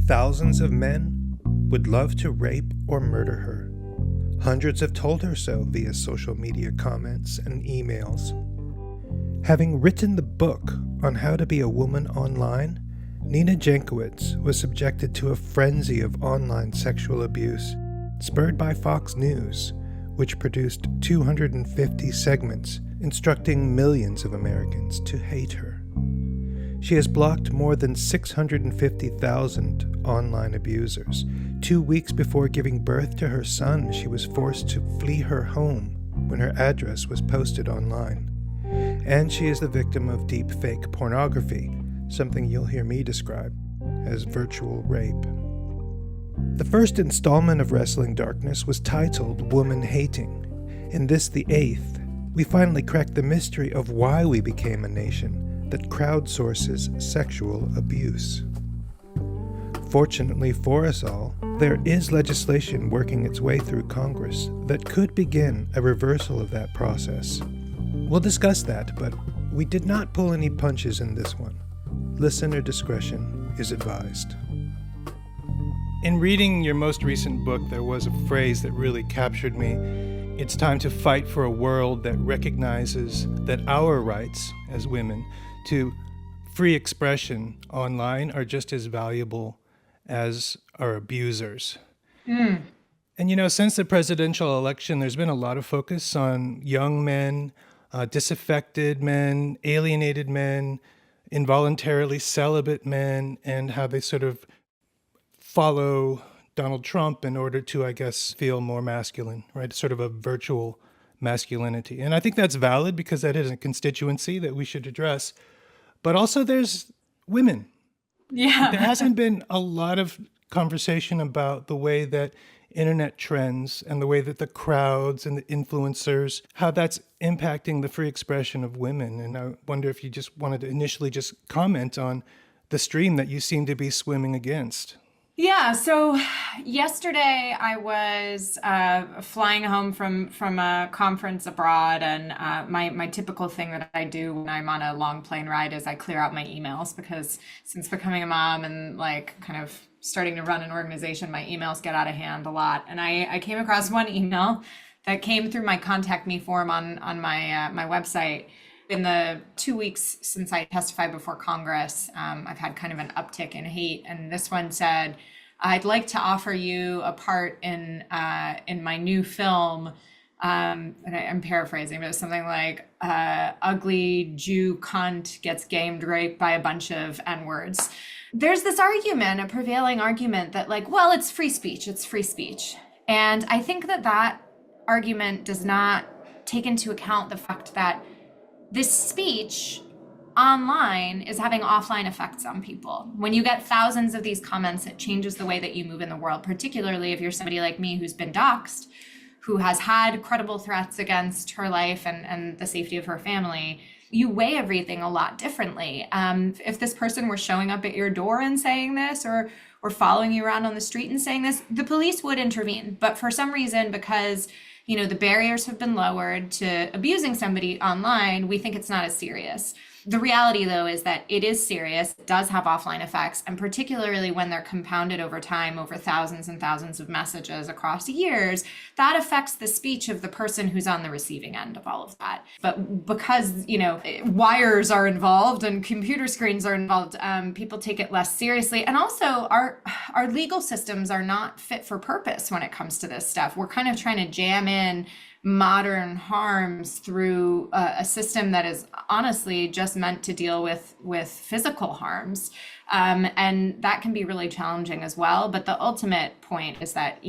Thousands of men would love to rape or murder her. Hundreds have told her so via social media comments and emails. Having written the book on how to be a woman online, Nina Jankowicz was subjected to a frenzy of online sexual abuse, spurred by Fox News, which produced 250 segments instructing millions of Americans to hate her. She has blocked more than 650,000 online abusers. 2 weeks before giving birth to her son, she was forced to flee her home when her address was posted online. And she is the victim of deep-fake pornography, something you'll hear me describe as virtual rape. The first installment of Wrestling Darkness was titled Woman Hating. In this, the eighth, we finally cracked the mystery of why we became a nation that crowdsources sexual abuse. Fortunately for us all, there is legislation working its way through Congress that could begin a reversal of that process. We'll discuss that, but we did not pull any punches in this one. Listener discretion is advised. In reading your most recent book, there was a phrase that really captured me. It's time to fight for a world that recognizes that our rights as women to free expression online are just as valuable as our abusers. And since the presidential election, there's been a lot of focus on young men, disaffected men, alienated men, involuntarily celibate men, and how they sort of follow Donald Trump in order to, I guess, feel more masculine, right? Sort of a virtual masculinity. And I think that's valid because that is a constituency that we should address. But also there's women. Yeah. There hasn't been a lot of conversation about the way that internet trends and the way that the crowds and the influencers, how that's impacting the free expression of women. And I wonder if you just wanted to initially just comment on the stream that you seem to be swimming against. Yeah, so yesterday I was flying home from a conference abroad, and my typical thing that I do when I'm on a long plane ride is I clear out my emails, because since becoming a mom and like kind of starting to run an organization, my emails get out of hand a lot. And I came across one email that came through my contact me form on my website. In the 2 weeks since I testified before Congress, I've had kind of an uptick in hate. And this one said, "I'd like to offer you a part in my new film." And I'm paraphrasing, but it's something like, "Ugly Jew cunt gets game raped by a bunch of N-words." There's this argument, a prevailing argument that like, well, it's free speech. It's free speech. And I think that argument does not take into account the fact that this speech online is having offline effects on people. When you get thousands of these comments, it changes the way that you move in the world, particularly if you're somebody like me who's been doxxed, who has had credible threats against her life and the safety of her family. You weigh everything a lot differently. If this person were showing up at your door and saying this, or following you around on the street and saying this, the police would intervene. But for some reason, because the barriers have been lowered to abusing somebody online, we think it's not as serious. The reality, though, is that it is serious, it does have offline effects, and particularly when they're compounded over time, over thousands and thousands of messages across years, that affects the speech of the person who's on the receiving end of all of that. But because, wires are involved and computer screens are involved, people take it less seriously. And also, our legal systems are not fit for purpose when it comes to this stuff. We're kind of trying to jam in modern harms through a system that is honestly just meant to deal with physical harms. And that can be really challenging as well. But the ultimate point is that,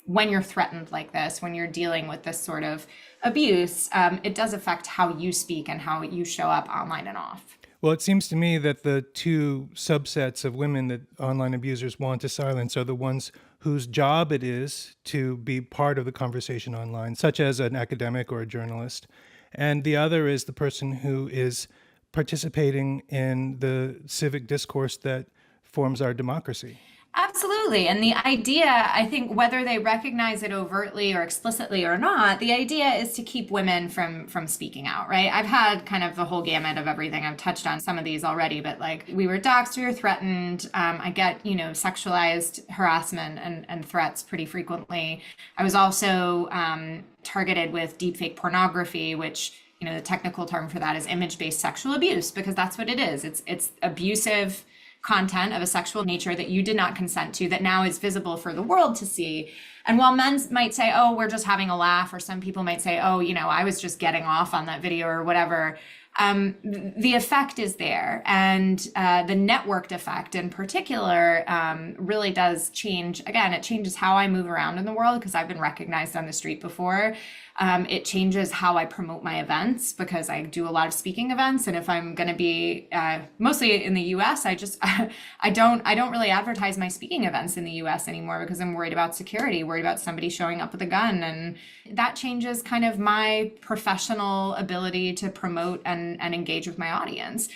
when you're threatened like this, when you're dealing with this sort of abuse, it does affect how you speak and how you show up online and off. Well, it seems to me that the two subsets of women that online abusers want to silence are the ones whose job it is to be part of the conversation online, such as an academic or a journalist. And the other is the person who is participating in the civic discourse that forms our democracy. Absolutely. And the idea, I think, whether they recognize it overtly or explicitly or not, the idea is to keep women from speaking out, right? I've had kind of the whole gamut of everything. I've touched on some of these already, but like we were doxxed, we were threatened. I get, sexualized harassment and threats pretty frequently. I was also targeted with deepfake pornography, which the technical term for that is image-based sexual abuse, because that's what it is. It's abusive content of a sexual nature that you did not consent to that now is visible for the world to see. And while men might say, oh, we're just having a laugh, or some people might say, oh, I was just getting off on that video or whatever, the effect is there. And the networked effect in particular really does change. Again, it changes how I move around in the world because I've been recognized on the street before. It changes how I promote my events because I do a lot of speaking events. And if I'm going to be mostly in the US, I don't really advertise my speaking events in the US anymore because I'm worried about security, worried about somebody showing up with a gun. And that changes kind of my professional ability to promote and engage with my audience.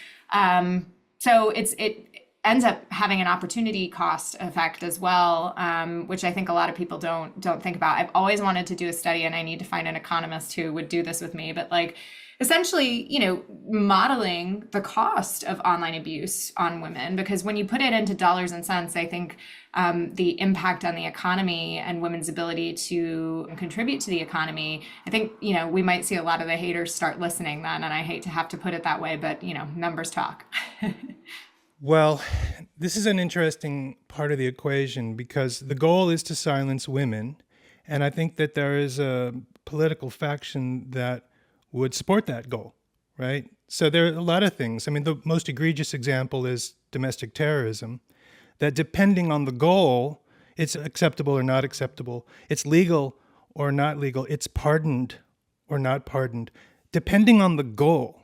So it ends up having an opportunity cost effect as well, which I think a lot of people don't think about. I've always wanted to do a study, and I need to find an economist who would do this with me, but like essentially, modeling the cost of online abuse on women, because when you put it into dollars and cents, I think the impact on the economy and women's ability to contribute to the economy, I think, we might see a lot of the haters start listening then, and I hate to have to put it that way, but, numbers talk. Well, this is an interesting part of the equation because the goal is to silence women. And I think that there is a political faction that would support that goal, right? So there are a lot of things. I mean, the most egregious example is domestic terrorism, that depending on the goal, it's acceptable or not acceptable. It's legal or not legal. It's pardoned or not pardoned, depending on the goal.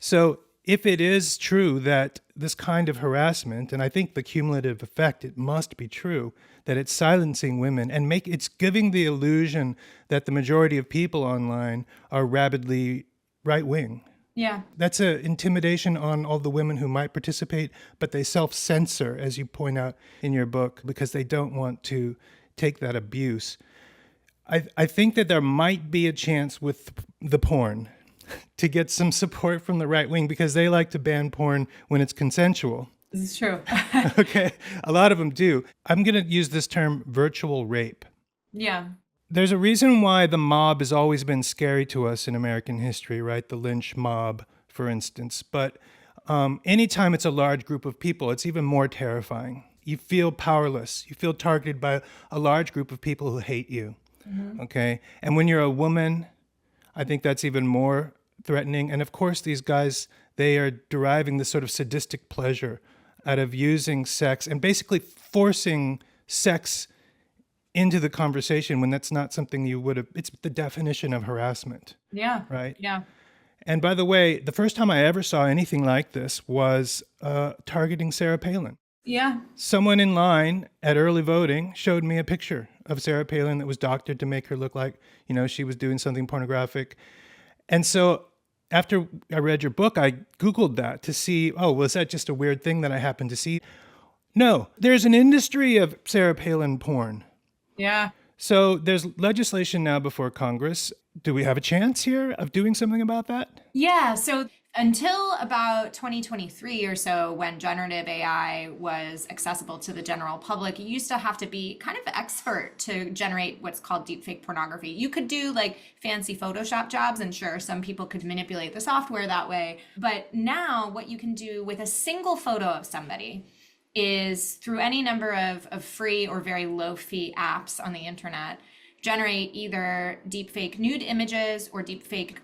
So if it is true that this kind of harassment, and I think the cumulative effect, it must be true, that it's silencing women and it's giving the illusion that the majority of people online are rabidly right-wing. Yeah. That's an intimidation on all the women who might participate, but they self-censor, as you point out in your book, because they don't want to take that abuse. I think that there might be a chance with the porn to get some support from the right wing because they like to ban porn when it's consensual. This is true. Okay, a lot of them do. I'm going to use this term virtual rape. Yeah. There's a reason why the mob has always been scary to us in American history, right? The lynch mob, for instance. But anytime it's a large group of people, it's even more terrifying. You feel powerless. You feel targeted by a large group of people who hate you. Mm-hmm. Okay? And when you're a woman, I think that's even more threatening. And of course, these guys, they are deriving this sort of sadistic pleasure out of using sex and basically forcing sex into the conversation when that's not something you would have. It's the definition of harassment. Yeah. Right? Yeah. And by the way, the first time I ever saw anything like this was targeting Sarah Palin. Yeah. Someone in line at early voting showed me a picture of Sarah Palin that was doctored to make her look like, she was doing something pornographic. And so after I read your book, I Googled that to see, was that just a weird thing that I happened to see? No, there's an industry of Sarah Palin porn. Yeah. So there's legislation now before Congress. Do we have a chance here of doing something about that? Yeah. So until about 2023 or so, when generative AI was accessible to the general public, you used to have to be kind of expert to generate what's called deepfake pornography. You could do like fancy Photoshop jobs, and sure, some people could manipulate the software that way. But now what you can do with a single photo of somebody is through any number of free or very low fee apps on the internet, generate either deepfake nude images or deepfake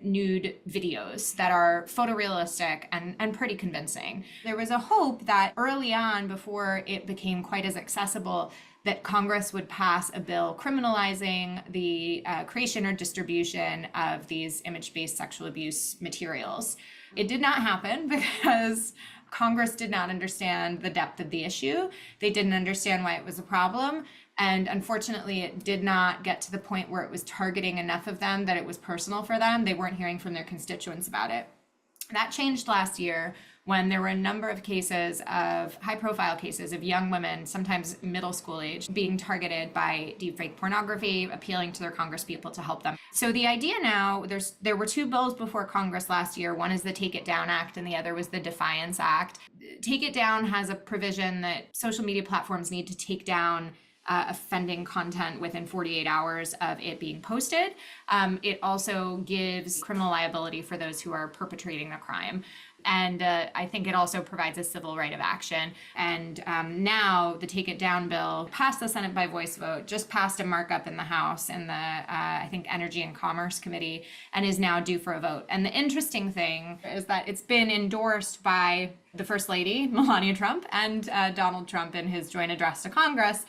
nude videos that are photorealistic and pretty convincing. There was a hope that early on, before it became quite as accessible, that Congress would pass a bill criminalizing the creation or distribution of these image-based sexual abuse materials. It did not happen because Congress did not understand the depth of the issue. They didn't understand why it was a problem. And unfortunately, it did not get to the point where it was targeting enough of them that it was personal for them. They weren't hearing from their constituents about it. That changed last year when there were a number of cases of high profile cases of young women, sometimes middle school age, being targeted by deepfake pornography, appealing to their congresspeople to help them. So the idea now, there were two bills before Congress last year. One is the Take It Down Act and the other was the Defiance Act. Take It Down has a provision that social media platforms need to take down offending content within 48 hours of it being posted. It also gives criminal liability for those who are perpetrating the crime. And I think it also provides a civil right of action. And now the Take It Down bill passed the Senate by voice vote, just passed a markup in the House in the, I think, Energy and Commerce Committee, and is now due for a vote. And the interesting thing is that it's been endorsed by the First Lady, Melania Trump, and Donald Trump in his joint address to Congress.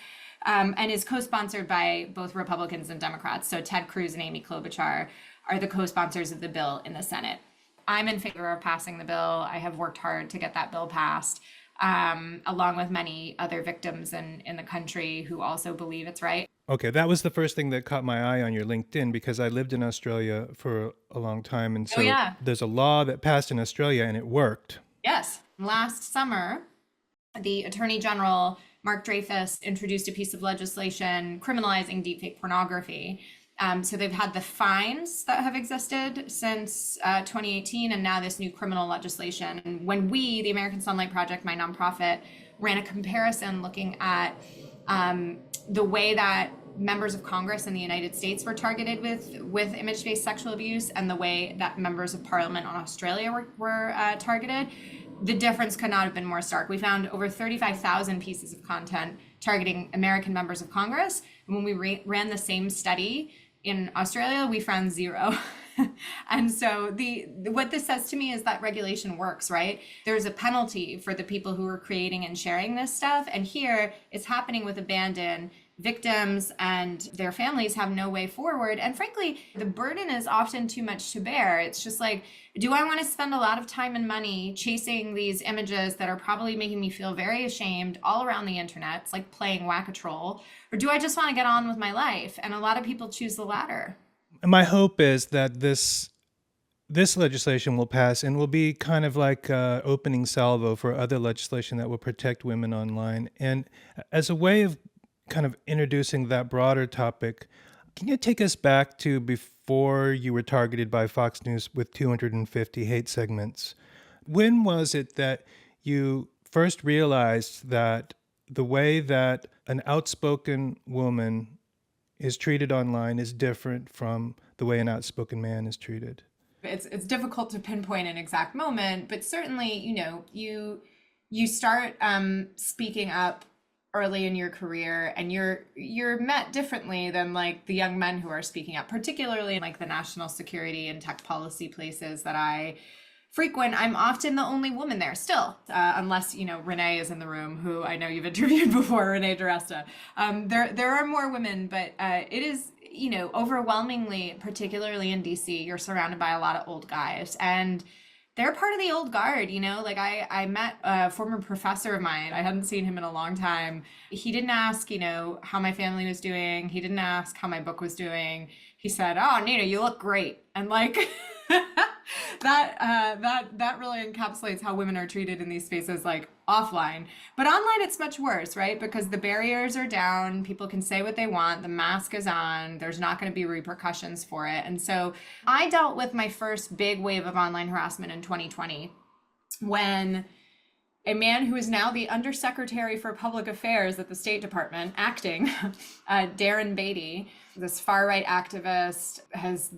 And is co-sponsored by both Republicans and Democrats. So Ted Cruz and Amy Klobuchar are the co-sponsors of the bill in the Senate. I'm in favor of passing the bill. I have worked hard to get that bill passed, along with many other victims in the country who also believe it's right. Okay, that was the first thing that caught my eye on your LinkedIn, because I lived in Australia for a long time. And so there's a law that passed in Australia and it worked. Yes. Last summer, the Attorney General Mark Dreyfus introduced a piece of legislation criminalizing deepfake pornography. So they've had the fines that have existed since 2018, and now this new criminal legislation. And when we, the American Sunlight Project, my nonprofit, ran a comparison looking at the way that members of Congress in the United States were targeted with image-based sexual abuse and the way that members of Parliament on Australia were targeted, the difference could not have been more stark. We found over 35,000 pieces of content targeting American members of Congress. And when we ran the same study in Australia, we found zero. And so what this says to me is that regulation works, right? There's a penalty for the people who are creating and sharing this stuff. And here it's happening with abandon. Victims and their families have no way forward. And frankly, the burden is often too much to bear. It's just like, do I want to spend a lot of time and money chasing these images that are probably making me feel very ashamed all around the internet? It's like playing whack-a-troll. Or do I just want to get on with my life? And a lot of people choose the latter. My hope is that this legislation will pass and will be kind of like opening salvo for other legislation that will protect women online. And as a way of kind of introducing that broader topic, can you take us back to before you were targeted by Fox News with 250 hate segments? When was it that you first realized that the way that an outspoken woman is treated online is different from the way an outspoken man is treated? It's difficult to pinpoint an exact moment, but certainly, you start speaking up early in your career, and you're met differently than like the young men who are speaking up, particularly in like the national security and tech policy places that I frequent. I'm often the only woman there still, unless Renee is in the room, who I know you've interviewed before, Renee DiResta. There are more women, but it is overwhelmingly, particularly in DC, you're surrounded by a lot of old guys, and they're part of the old guard, like I met a former professor of mine. I hadn't seen him in a long time. He didn't ask, how my family was doing. He didn't ask how my book was doing. He said, "Oh, Nina, you look great." And like that really encapsulates how women are treated in these spaces, like offline. But online, it's much worse, right? Because the barriers are down. People can say what they want. The mask is on. There's not going to be repercussions for it. And so I dealt with my first big wave of online harassment in 2020 when a man who is now the Undersecretary for Public Affairs at the State Department, acting, Darren Beatty, this far-right activist, has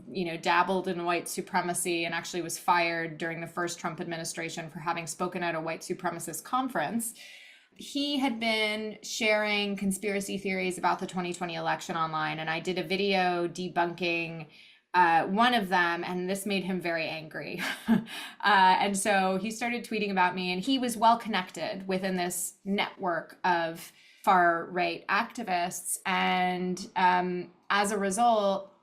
dabbled in white supremacy and actually was fired during the first Trump administration for having spoken at a white supremacist conference. He had been sharing conspiracy theories about the 2020 election online, and I did a video debunking one of them, and this made him very angry. And so he started tweeting about me, and he was well connected within this network of far-right activists. And as a result,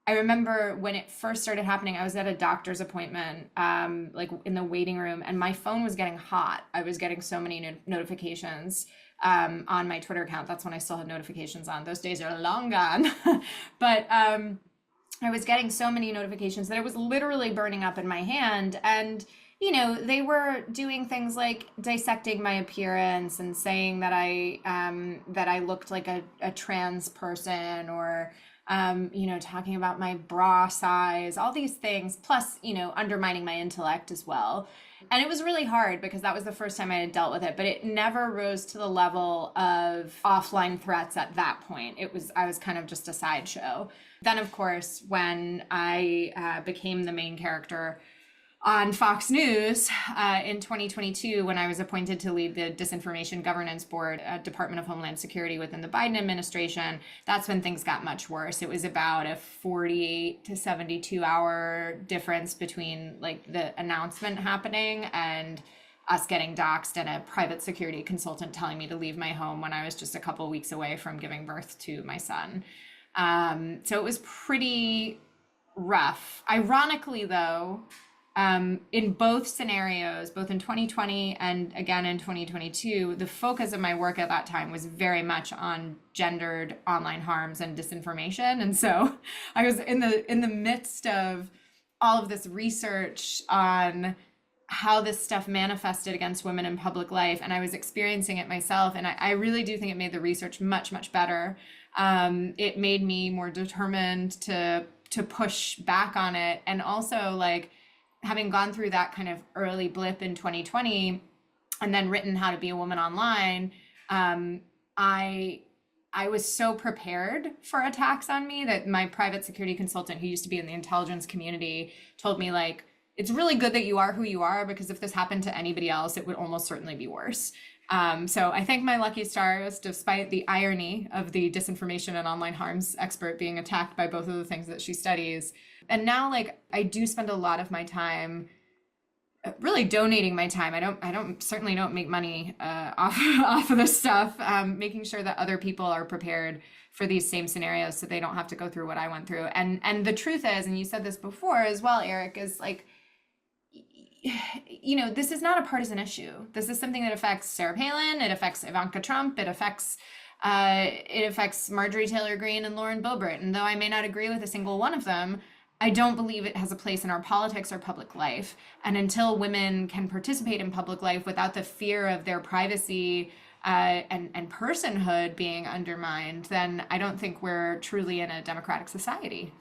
I remember when it first started happening, I was at a doctor's appointment, like in the waiting room, and my phone was getting hot. I was getting so many notifications on my Twitter account. That's when I still had notifications on. Those days are long gone. But I was getting so many notifications that it was literally burning up in my hand. And they were doing things like dissecting my appearance and saying that I looked like a trans person, or talking about my bra size, all these things, plus, undermining my intellect as well. And it was really hard because that was the first time I had dealt with it, but it never rose to the level of offline threats at that point. I was kind of just a sideshow. Then, of course, when I became the main character on Fox News in 2022, when I was appointed to lead the Disinformation Governance Board at Department of Homeland Security within the Biden administration, that's when things got much worse. It was about a 48 to 72-hour difference between like the announcement happening and us getting doxxed, and a private security consultant telling me to leave my home when I was just a couple weeks away from giving birth to my son. So it was pretty rough. Ironically, though, in both scenarios, both in 2020 and again in 2022, the focus of my work at that time was very much on gendered online harms and disinformation. And so I was in the midst of all of this research on how this stuff manifested against women in public life, and I was experiencing it myself. And I really do think it made the research much, much better. It made me more determined to push back on it, and also like having gone through that kind of early blip in 2020 and then written How to Be a Woman Online, I was so prepared for attacks on me that my private security consultant, who used to be in the intelligence community, told me like, it's really good that you are who you are, because if this happened to anybody else, it would almost certainly be worse. So I thank my lucky stars, despite the irony of the disinformation and online harms expert being attacked by both of the things that she studies. And now, like, I do spend a lot of my time really donating my time. Certainly don't make money off of this stuff. Making sure that other people are prepared for these same scenarios, so they don't have to go through what I went through. And the truth is, and you said this before as well, Eric, is like, this is not a partisan issue. This is something that affects Sarah Palin. It affects Ivanka Trump. It affects Marjorie Taylor Greene and Lauren Boebert. And though I may not agree with a single one of them, I don't believe it has a place in our politics or public life. And until women can participate in public life without the fear of their privacy and personhood being undermined, then I don't think we're truly in a democratic society.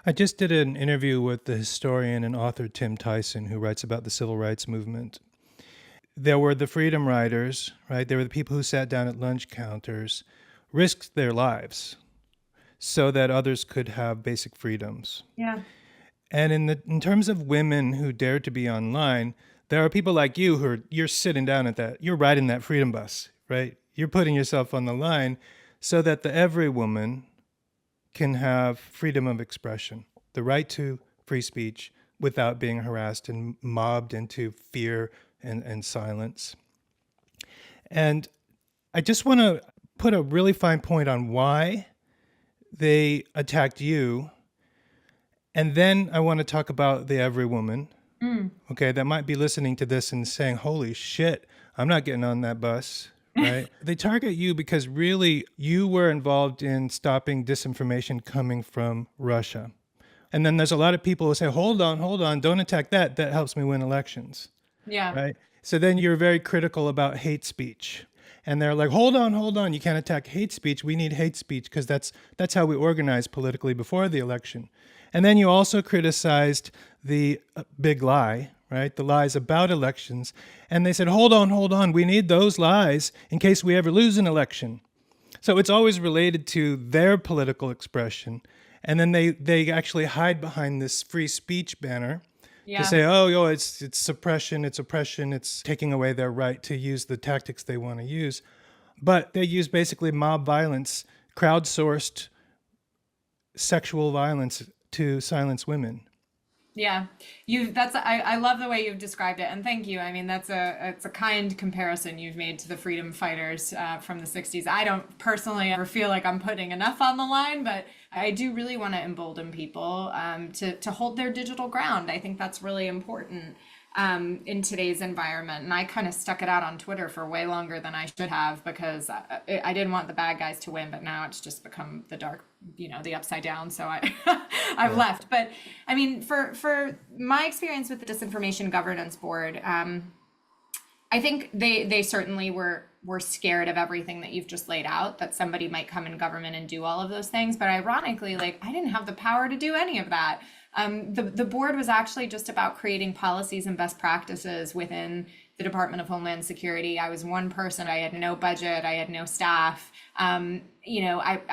I just did an interview with the historian and author Tim Tyson, who writes about the civil rights movement. There were the freedom riders, right? There were the people who sat down at lunch counters, risked their lives so that others could have basic freedoms. Yeah. And in terms of women who dared to be online, there are people like you you're sitting down at that, you're riding that freedom bus, right? You're putting yourself on the line so that the every woman can have freedom of expression, the right to free speech without being harassed and mobbed into fear and silence. And I just want to put a really fine point on why they attacked you. And then I want to talk about the every woman, okay, that might be listening to this and saying, holy shit, I'm not getting on that bus. Right? They target you because really you were involved in stopping disinformation coming from Russia. And then there's a lot of people who say, hold on, don't attack that. That helps me win elections. Yeah. Right? So then you're very critical about hate speech. And they're like, hold on, you can't attack hate speech. We need hate speech because that's how we organize politically before the election. And then you also criticized the big lie, right? The lies about elections. And they said, hold on, we need those lies in case we ever lose an election. So it's always related to their political expression. And then they actually hide behind this free speech banner to say, it's suppression, it's oppression, it's taking away their right to use the tactics they want to use. But they use basically mob violence, crowdsourced sexual violence to silence women. Yeah, I love the way you've described it, and thank you. I mean, it's a kind comparison you've made to the freedom fighters from the 60s. I don't personally ever feel like I'm putting enough on the line, but I do really want to embolden people to hold their digital ground. I think that's really important. in today's environment. And I kind of stuck it out on Twitter for way longer than I should have because I didn't want the bad guys to win, but now it's just become the dark, the upside down. So I've Yeah. left. But I mean, for my experience with the Disinformation Governance Board, I think they certainly were scared of everything that you've just laid out, that somebody might come in government and do all of those things. But ironically, like I didn't have the power to do any of that. The board was actually just about creating policies and best practices within the Department of Homeland Security. I was one person. I had no budget. I had no staff. I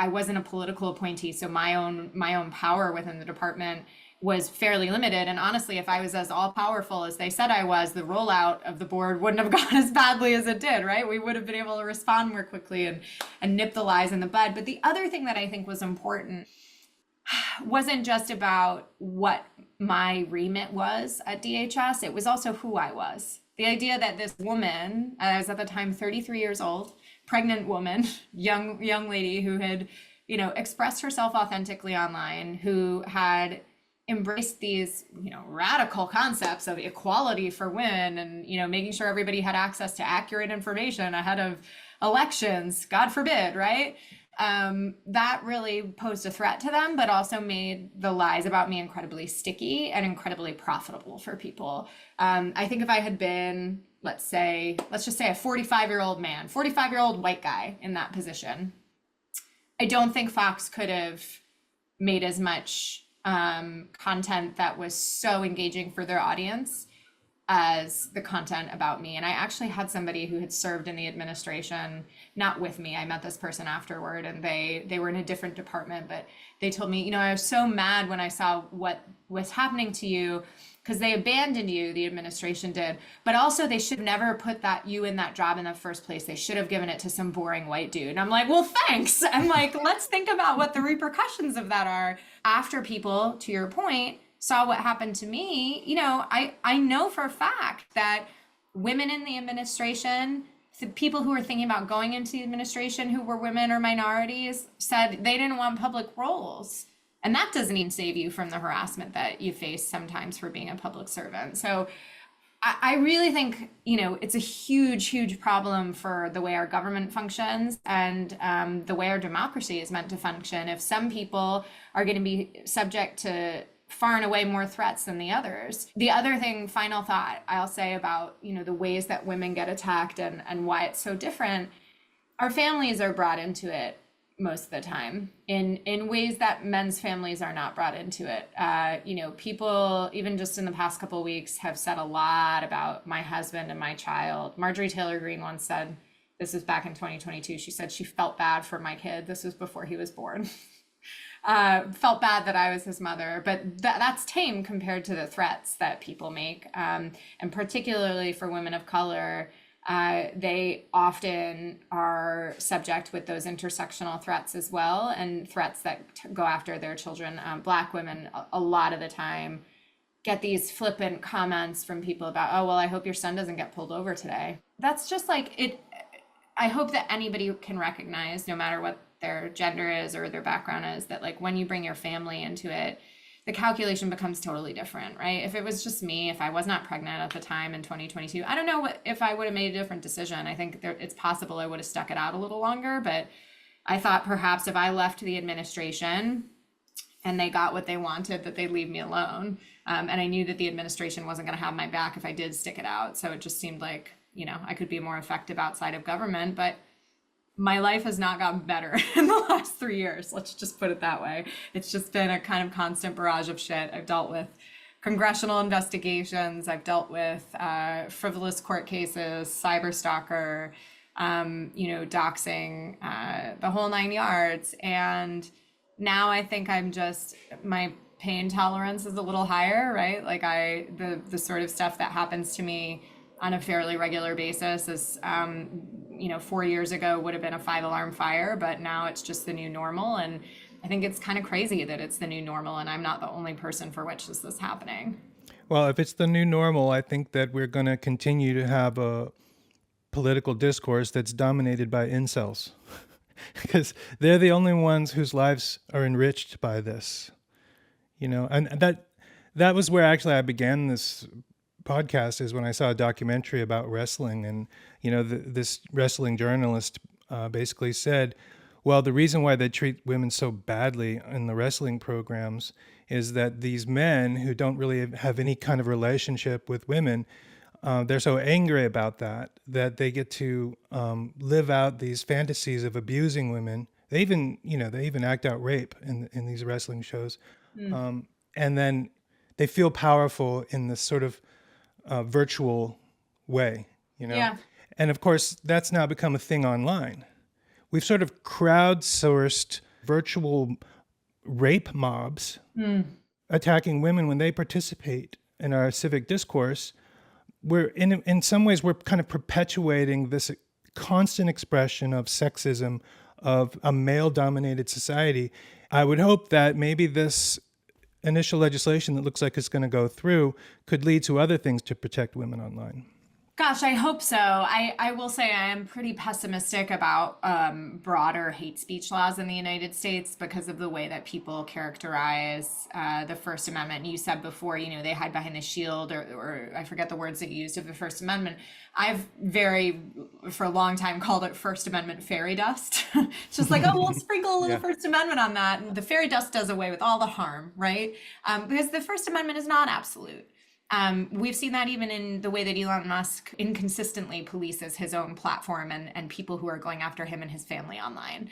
wasn't a political appointee, so my own power within the department was fairly limited. And honestly, if I was as all powerful as they said I was, the rollout of the board wouldn't have gone as badly as it did, right? We would have been able to respond more quickly and nip the lies in the bud. But the other thing that I think was important wasn't just about what my remit was at DHS, it was also who I was. The idea that this woman, I was at the time 33 years old, pregnant woman, young lady who had, expressed herself authentically online, who had embraced these, radical concepts of equality for women and, making sure everybody had access to accurate information ahead of elections, God forbid, right? That really posed a threat to them, but also made the lies about me incredibly sticky and incredibly profitable for people. I think if I had been, let's just say a 45-year-old white guy in that position, I don't think Fox could have made as much content that was so engaging for their audience as the content about me. And I actually had somebody who had served in the administration, not with me. I met this person afterward and they were in a different department, but they told me, I was so mad when I saw what was happening to you because they abandoned you, the administration did, but also they should never put you in that job in the first place. They should have given it to some boring white dude. And I'm like, well, thanks. I'm like, let's think about what the repercussions of that are. After people, to your point, saw what happened to me, I know for a fact that women in the administration, the people who were thinking about going into the administration who were women or minorities, said they didn't want public roles. And that doesn't even save you from the harassment that you face sometimes for being a public servant. So I really think, it's a huge, huge problem for the way our government functions and the way our democracy is meant to function. If some people are going to be subject to far and away more threats than the others. The other thing, final thought I'll say about, the ways that women get attacked and why it's so different, our families are brought into it most of the time in ways that men's families are not brought into it. People, even just in the past couple of weeks, have said a lot about my husband and my child. Marjorie Taylor Greene once said, this was back in 2022, she said she felt bad for my kid. This was before he was born. Felt bad that I was his mother, but that's tame compared to the threats that people make. And particularly for women of color, they often are subject with those intersectional threats as well, and threats that go after their children. Black women, a lot of the time, get these flippant comments from people about, oh, well, I hope your son doesn't get pulled over today. That's just like it. I hope that anybody can recognize, no matter what their gender is or their background is, that like when you bring your family into it, the calculation becomes totally different, right? If it was just me, if I was not pregnant at the time in 2022, I don't know if I would have made a different decision. I think it's possible I would have stuck it out a little longer, but I thought perhaps if I left the administration and they got what they wanted, that they'd leave me alone. And I knew that the administration wasn't going to have my back if I did stick it out. So it just seemed like, I could be more effective outside of government, but my life has not gotten better in the last 3 years. Let's just put it that way. It's just been a kind of constant barrage of shit. I've dealt with congressional investigations. I've dealt with frivolous court cases, cyber stalker, doxing, the whole 9 yards. And now I think my pain tolerance is a little higher, right? Like the sort of stuff that happens to me on a fairly regular basis is, 4 years ago would have been a 5-alarm fire, but now it's just the new normal. And I think it's kind of crazy that it's the new normal and I'm not the only person for which this is happening. Well, if it's the new normal, I think that we're going to continue to have a political discourse that's dominated by incels because they're the only ones whose lives are enriched by this, and that was where actually I began this podcast is when I saw a documentary about wrestling, and this wrestling journalist basically said, well, the reason why they treat women so badly in the wrestling programs is that these men who don't really have any kind of relationship with women, they're so angry about that they get to live out these fantasies of abusing women. They even act out rape in these wrestling shows, and then they feel powerful in this sort of virtual way, Yeah. And of course, that's now become a thing online. We've sort of crowdsourced virtual rape mobs attacking women when they participate in our civic discourse. We're in some ways we're kind of perpetuating this constant expression of sexism of a male-dominated society. I would hope that maybe this initial legislation that looks like it's going to go through could lead to other things to protect women online. Gosh, I hope so. I will say I am pretty pessimistic about broader hate speech laws in the United States because of the way that people characterize the First Amendment. You said before, they hide behind the shield, or I forget the words that you used of the First Amendment. I've for a long time called it First Amendment fairy dust. It's just like, oh, we'll sprinkle a little First Amendment on that. And the fairy dust does away with all the harm, right? Because the First Amendment is not absolute. We've seen that even in the way that Elon Musk inconsistently polices his own platform and people who are going after him and his family online.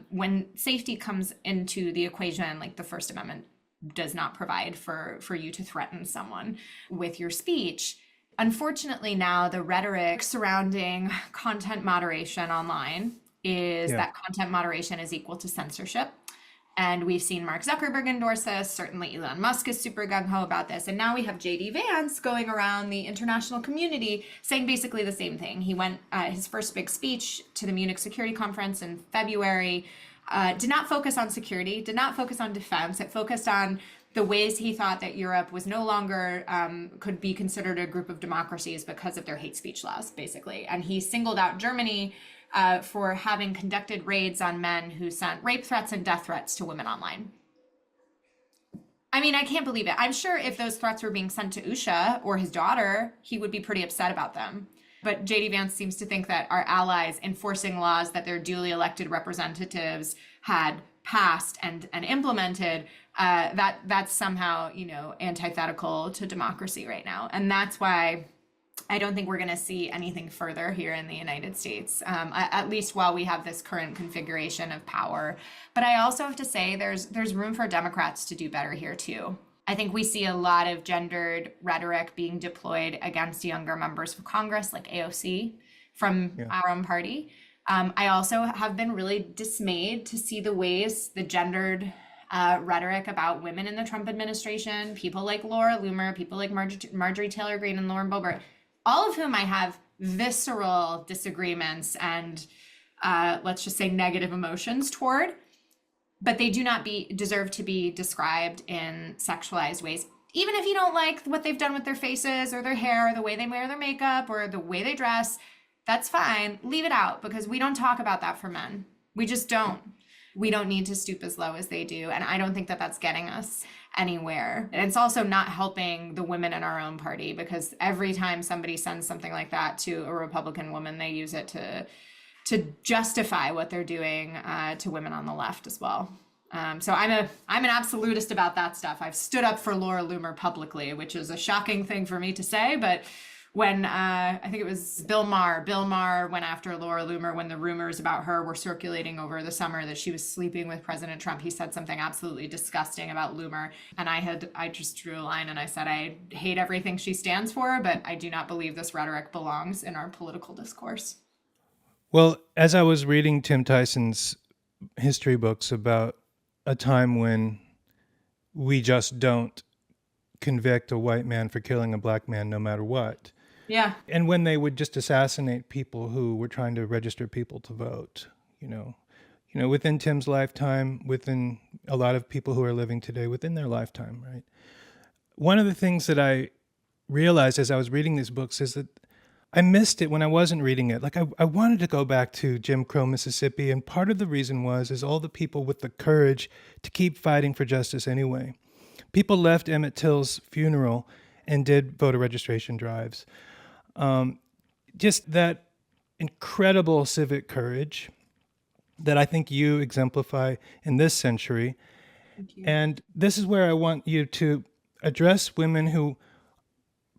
When safety comes into the equation, like the First Amendment does not provide for you to threaten someone with your speech. Unfortunately, now the rhetoric surrounding content moderation online is that content moderation is equal to censorship. And we've seen Mark Zuckerberg endorse this. Certainly Elon Musk is super gung-ho about this. And now we have JD Vance going around the international community saying basically the same thing. He went, his first big speech to the Munich Security Conference in February, did not focus on security, did not focus on defense. It focused on the ways he thought that Europe was no longer, could be considered a group of democracies because of their hate speech laws, basically. And he singled out Germany for having conducted raids on men who sent rape threats and death threats to women online. I mean, I can't believe it. I'm sure if those threats were being sent to Usha or his daughter, he would be pretty upset about them. But JD Vance seems to think that our allies enforcing laws that their duly elected representatives had passed and implemented, that's somehow, antithetical to democracy right now. And that's why I don't think we're going to see anything further here in the United States, at least while we have this current configuration of power. But I also have to say there's room for Democrats to do better here, too. I think we see a lot of gendered rhetoric being deployed against younger members of Congress, like AOC, from our own party. I also have been really dismayed to see the ways the gendered rhetoric about women in the Trump administration, people like Laura Loomer, people like Marjorie Taylor Greene and Lauren Boebert, all of whom I have visceral disagreements and let's just say negative emotions toward, but they do not deserve to be described in sexualized ways. Even if you don't like what they've done with their faces or their hair, or the way they wear their makeup or the way they dress, that's fine. Leave it out, because we don't talk about that for men. We just don't. We don't need to stoop as low as they do. And I don't think that that's getting us anywhere. And it's also not helping the women in our own party, because every time somebody sends something like that to a Republican woman, they use it to justify what they're doing to women on the left as well. So I'm an absolutist about that stuff. I've stood up for Laura Loomer publicly, which is a shocking thing for me to say, but when I think it was Bill Maher went after Laura Loomer when the rumors about her were circulating over the summer that she was sleeping with President Trump. He said something absolutely disgusting about Loomer. And I just drew a line and I said, I hate everything she stands for, but I do not believe this rhetoric belongs in our political discourse. Well, as I was reading Tim Tyson's history books about a time when we just don't convict a white man for killing a black man no matter what. Yeah. And when they would just assassinate people who were trying to register people to vote, within Tim's lifetime, within a lot of people who are living today, within their lifetime, right? One of the things that I realized as I was reading these books is that I missed it when I wasn't reading it. Like I wanted to go back to Jim Crow, Mississippi, and part of the reason is all the people with the courage to keep fighting for justice anyway. People left Emmett Till's funeral and did voter registration drives. Just that incredible civic courage that I think you exemplify in this century. Thank you. And this is where I want you to address women who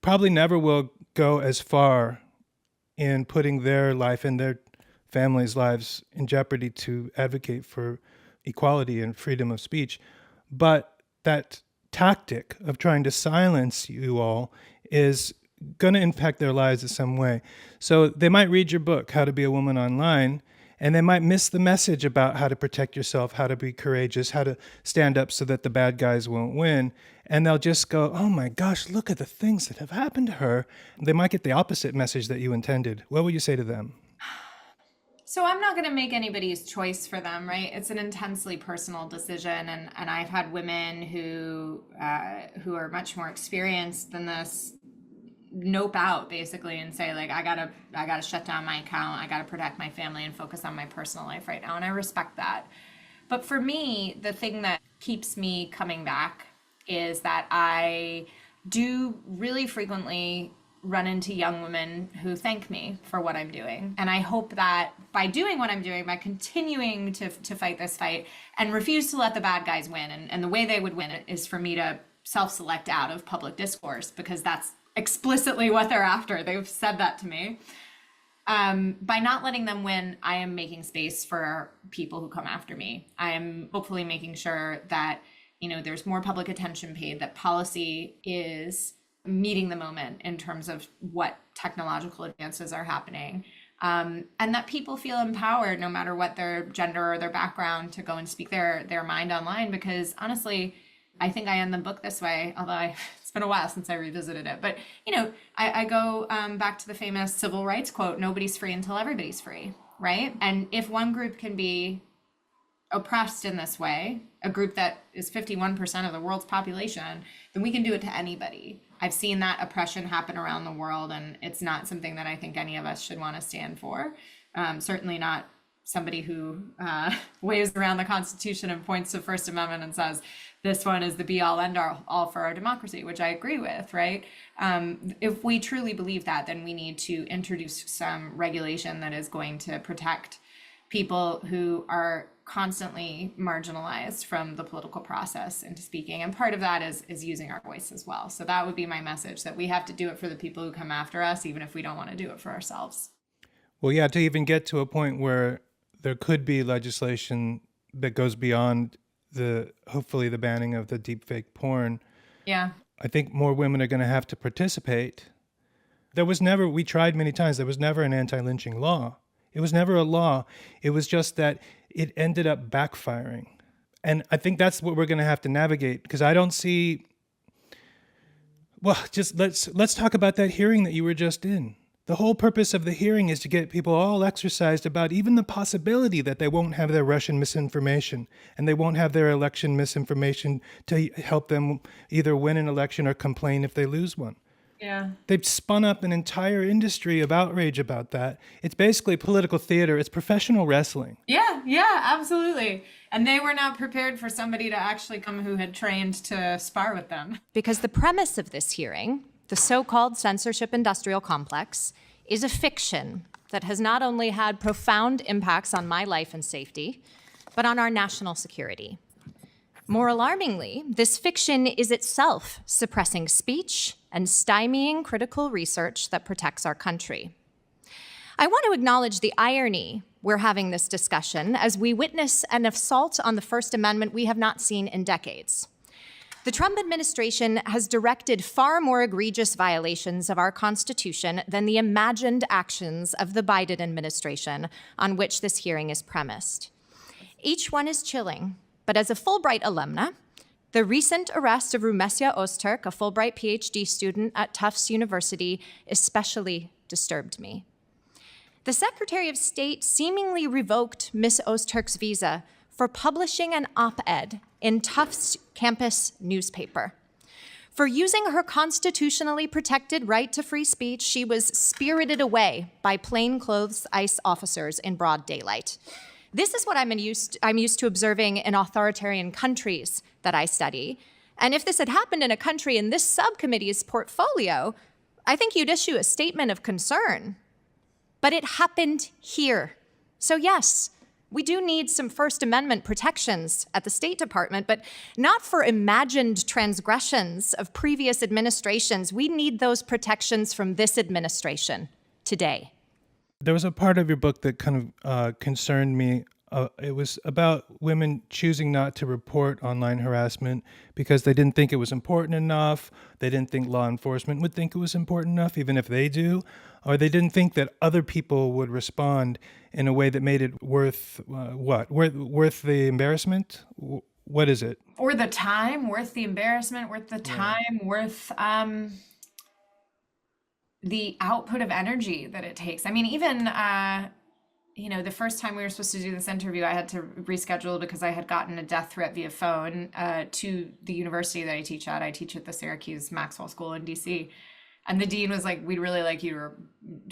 probably never will go as far in putting their life and their families' lives in jeopardy to advocate for equality and freedom of speech. But that tactic of trying to silence you all is going to impact their lives in some way. So they might read your book, How to Be a Woman Online, and they might miss the message about how to protect yourself, how to be courageous, how to stand up so that the bad guys won't win. And they'll just go, oh my gosh, look at the things that have happened to her. They might get the opposite message that you intended. What would you say to them? So I'm not going to make anybody's choice for them, right? It's an intensely personal decision, and I've had women who are much more experienced than this nope out basically and say like I gotta shut down my account, I gotta protect my family and focus on my personal life right now, and I respect that. But for me, the thing that keeps me coming back is that I do really frequently run into young women who thank me for what I'm doing. And I hope that by doing what I'm doing, by continuing to fight this fight and refuse to let the bad guys win, and the way they would win it is for me to self-select out of public discourse, because that's explicitly what they're after. They've said that to me. By not letting them win, I am making space for people who come after me. I am hopefully making sure that, there's more public attention paid, that policy is meeting the moment in terms of what technological advances are happening. And that people feel empowered no matter what their gender or their background to go and speak their mind online. Because honestly, I think I end the book this way, although it's been a while since I revisited it. But, I go back to the famous civil rights quote, nobody's free until everybody's free, right? And if one group can be oppressed in this way, a group that is 51% of the world's population, then we can do it to anybody. I've seen that oppression happen around the world, and it's not something that I think any of us should want to stand for. Certainly not somebody who waves around the Constitution and points to the First Amendment and says, this one is the be all end all for our democracy, which I agree with, right? If we truly believe that, then we need to introduce some regulation that is going to protect people who are constantly marginalized from the political process into speaking. And part of that is using our voice as well. So that would be my message, that we have to do it for the people who come after us, even if we don't want to do it for ourselves. Well, yeah, to even get to a point where there could be legislation that goes beyond hopefully the banning of the deepfake porn. Yeah. I think more women are going to have to participate. We tried many times, there was never an anti-lynching law. It was never a law. It was just that it ended up backfiring. And I think that's what we're going to have to navigate, because I don't see, just let's talk about that hearing that you were just in. The whole purpose of the hearing is to get people all exercised about even the possibility that they won't have their Russian misinformation and they won't have their election misinformation to help them either win an election or complain if they lose one. Yeah. They've spun up an entire industry of outrage about that. It's basically political theater. It's professional wrestling. Yeah, absolutely. And they were not prepared for somebody to actually come who had trained to spar with them. Because the premise of this hearing, the so-called censorship industrial complex, is a fiction that has not only had profound impacts on my life and safety, but on our national security. More alarmingly, this fiction is itself suppressing speech and stymieing critical research that protects our country. I want to acknowledge the irony we're having this discussion as we witness an assault on the First Amendment we have not seen in decades. The Trump administration has directed far more egregious violations of our Constitution than the imagined actions of the Biden administration on which this hearing is premised. Each one is chilling, but as a Fulbright alumna, the recent arrest of Rumesia Öztürk, a Fulbright PhD student at Tufts University, especially disturbed me. The Secretary of State seemingly revoked Ms. Öztürk's visa for publishing an op-ed in Tufts campus newspaper. For using her constitutionally protected right to free speech, she was spirited away by plainclothes ICE officers in broad daylight. This is what I'm used to observing in authoritarian countries that I study. And if this had happened in a country in this subcommittee's portfolio, I think you'd issue a statement of concern. But it happened here. So yes, we do need some First Amendment protections at the State Department, but not for imagined transgressions of previous administrations. We need those protections from this administration today. There was a part of your book that kind of concerned me. It was about women choosing not to report online harassment because they didn't think it was important enough. They didn't think law enforcement would think it was important enough, even if they do. Or they didn't think that other people would respond in a way that made it worth Worth the embarrassment? What is it? Or the time, worth the embarrassment, worth the time, worth the output of energy that it takes. I mean, even the first time we were supposed to do this interview, I had to reschedule because I had gotten a death threat via phone to the university that I teach at. I teach at the Syracuse Maxwell School in DC. And the dean was like, we'd really like you to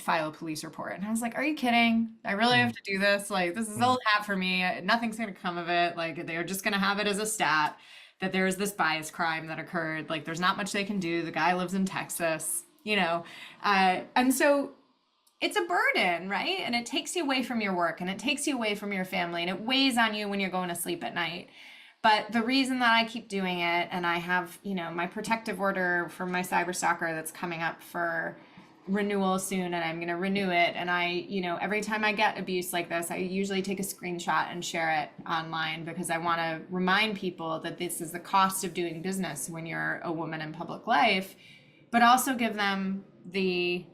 file a police report. And I was like, are you kidding? I really have to do this? Like, this is old hat for me. Nothing's going to come of it. Like, they're just going to have it as a stat that there's this bias crime that occurred. Like, there's not much they can do. The guy lives in Texas, and so it's a burden, right? And it takes you away from your work, and it takes you away from your family, and it weighs on you when you're going to sleep at night. But the reason that I keep doing it, and I have, my protective order for my cyber stalker that's coming up for renewal soon, and I'm going to renew it. And I, every time I get abuse like this, I usually take a screenshot and share it online because I want to remind people that this is the cost of doing business when you're a woman in public life, but also give them the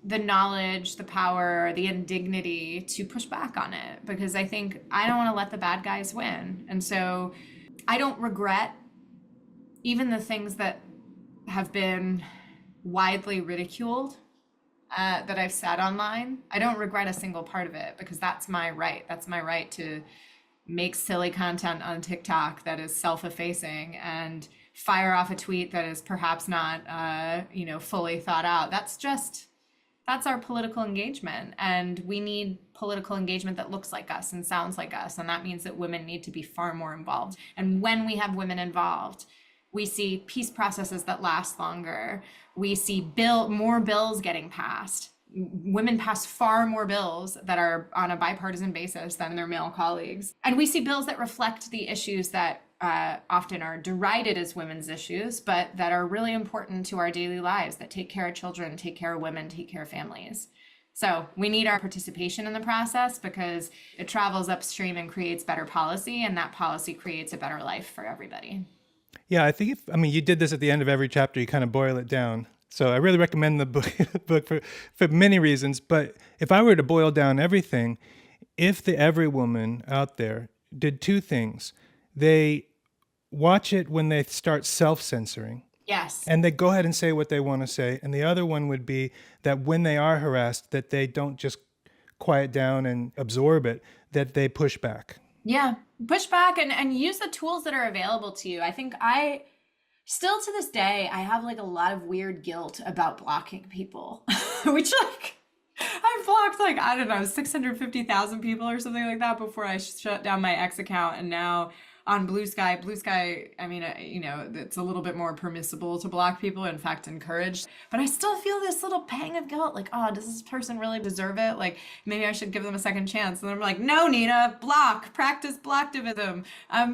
knowledge, the power, the indignity to push back on it, because I think I don't want to let the bad guys win. And so I don't regret even the things that have been widely ridiculed that I've said online. I don't regret a single part of it because that's my right. That's my right to make silly content on TikTok that is self-effacing and fire off a tweet that is perhaps not, fully thought out. That's our political engagement, and we need political engagement that looks like us and sounds like us, and that means that women need to be far more involved. And when we have women involved, we see peace processes that last longer. We see more bills getting passed. Women pass far more bills that are on a bipartisan basis than their male colleagues. And we see bills that reflect the issues that often are derided as women's issues, but that are really important to our daily lives, that take care of children, take care of women, take care of families. So we need our participation in the process because it travels upstream and creates better policy, and that policy creates a better life for everybody. Yeah, I think you did this at the end of every chapter, you kind of boil it down. So I really recommend the book for many reasons. But if I were to boil down everything, if the every woman out there did two things, they watch it when they start self-censoring. Yes. And they go ahead and say what they want to say. And the other one would be that when they are harassed, that they don't just quiet down and absorb it, that they push back. Yeah, push back and use the tools that are available to you. I think still to this day, I have a lot of weird guilt about blocking people, which I've blocked 650,000 people or something like that before I shut down my ex account. And now on Blue Sky, it's a little bit more permissible to block people, in fact, encouraged. But I still feel this little pang of guilt, does this person really deserve it? Maybe I should give them a second chance. And I'm like, no, Nina, practice blocktivism,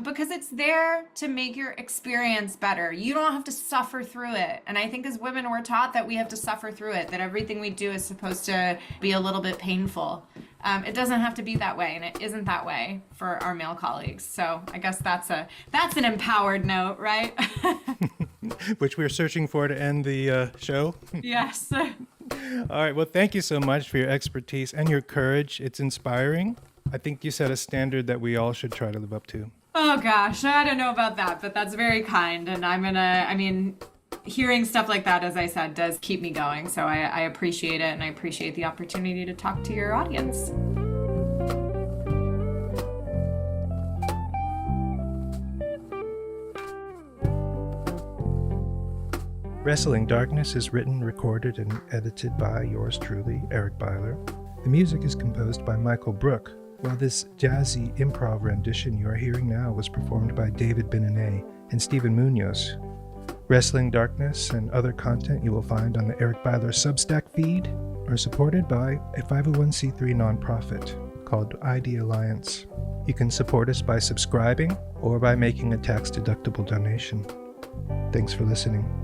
because it's there to make your experience better. You don't have to suffer through it. And I think as women, we're taught that we have to suffer through it, that everything we do is supposed to be a little bit painful. It doesn't have to be that way, and it isn't that way for our male colleagues. So I guess that's an empowered note, right? Which we're searching for to end the show. Yes. All right. Well, thank you so much for your expertise and your courage. It's inspiring. I think you set a standard that we all should try to live up to. Oh, gosh. I don't know about that, but that's very kind. And hearing stuff like that, as I said, does keep me going. So I appreciate it, and I appreciate the opportunity to talk to your audience. Wrestling Darkness is written, recorded, and edited by yours truly, Eric Byler. The music is composed by Michael Brook, while this jazzy improv rendition you are hearing now was performed by David Benene and Stephen Munoz. Wrestling Darkness and other content you will find on the Eric Byler Substack feed are supported by a 501c3 nonprofit called ID Alliance. You can support us by subscribing or by making a tax-deductible donation. Thanks for listening.